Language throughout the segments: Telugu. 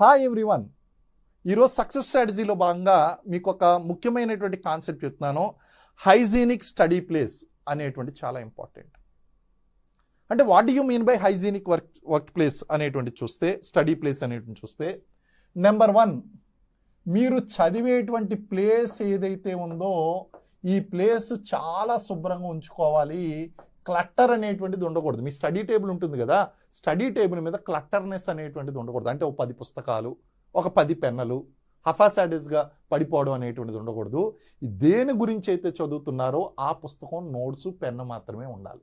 Hi everyone. ఈరోజు సక్సెస్ స్ట్రాటజీలో భాగంగా మీకు ఒక ముఖ్యమైనటువంటి కాన్సెప్ట్ చెప్తున్నాను. హైజీనిక్ స్టడీ ప్లేస్ అనేటువంటి చాలా ఇంపార్టెంట్. అంటే what you mean by hygienic work place అనేటువంటి చూస్తే, స్టడీ ప్లేస్ అనేటువంటి చూస్తే, నెంబర్ 1, మీరు చదివేటువంటి ప్లేస్ ఏదైతే ఉందో ఈ ప్లేస్ చాలా శుభ్రంగా ఉంచుకోవాలి. క్లట్టర్ అనేటువంటిది ఉండకూడదు. మీ స్టడీ టేబుల్ ఉంటుంది కదా, స్టడీ టేబుల్ మీద క్లట్టర్నెస్ అనేటువంటిది ఉండకూడదు. అంటే ఒక 10 పుస్తకాలు, ఒక 10 పెన్నులు హఫాసాడిస్గా పడిపోవడం అనేటువంటిది ఉండకూడదు. దేని గురించి అయితే చదువుతున్నారో ఆ పుస్తకం, నోట్స్, పెన్ను మాత్రమే ఉండాలి.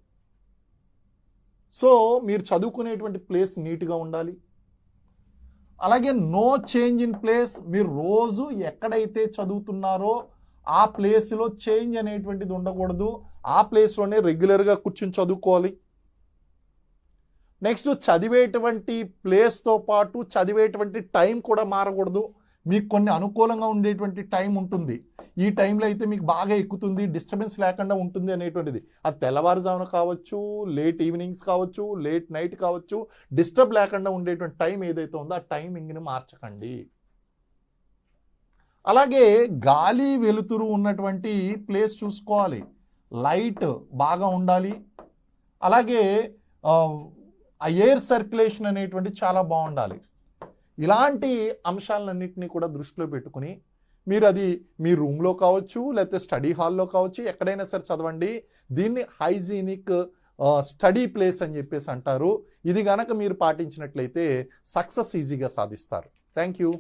సో మీరు చదువుకునేటువంటి ప్లేస్ నీట్గా ఉండాలి. అలాగే నో చేంజ్ ఇన్ ప్లేస్. మీరు రోజు ఎక్కడైతే చదువుతున్నారో ఆ ప్లేస్లో చేంజ్ అనేటువంటిది ఉండకూడదు. ఆ ప్లేస్లోనే రెగ్యులర్గా కూర్చొని చదువుకోవాలి. నెక్స్ట్, చదివేటువంటి ప్లేస్తో పాటు చదివేటువంటి టైం కూడా మారకూడదు. మీకు కొన్ని అనుకూలంగా ఉండేటువంటి టైం ఉంటుంది. ఈ టైంలో అయితే మీకు బాగా ఎక్కుతుంది, డిస్టర్బెన్స్ లేకుండా ఉంటుంది అనేటువంటిది. అది తెల్లవారుజామున కావచ్చు, లేట్ ఈవినింగ్స్ కావచ్చు, లేట్ నైట్ కావచ్చు, డిస్టర్బ్ లేకుండా ఉండేటువంటి టైం ఏదైతే ఉందో ఆ టైమింగ్ని మార్చకండి. అలాగే గాలి వెలుతురు ఉన్నటువంటి ప్లేస్ చూసుకోవాలి. లైట్ బాగా ఉండాలి. అలాగే ఆ ఎయిర్ సర్క్యులేషన్ అనేటువంటి చాలా బాగుండాలి. ఇలాంటి అంశాలన్నింటినీ కూడా దృష్టిలో పెట్టుకుని మీరు అది మీ రూమ్లో కావచ్చు, లేకపోతే స్టడీ హాల్లో కావచ్చు, ఎక్కడైనా సరే చదవండి. దీన్ని హైజీనిక్ స్టడీ ప్లేస్ అని చెప్పేసి అంటారు. ఇది గనక మీరు పాటించినట్లయితే సక్సెస్ ఈజీగా సాధిస్తారు. Thank you.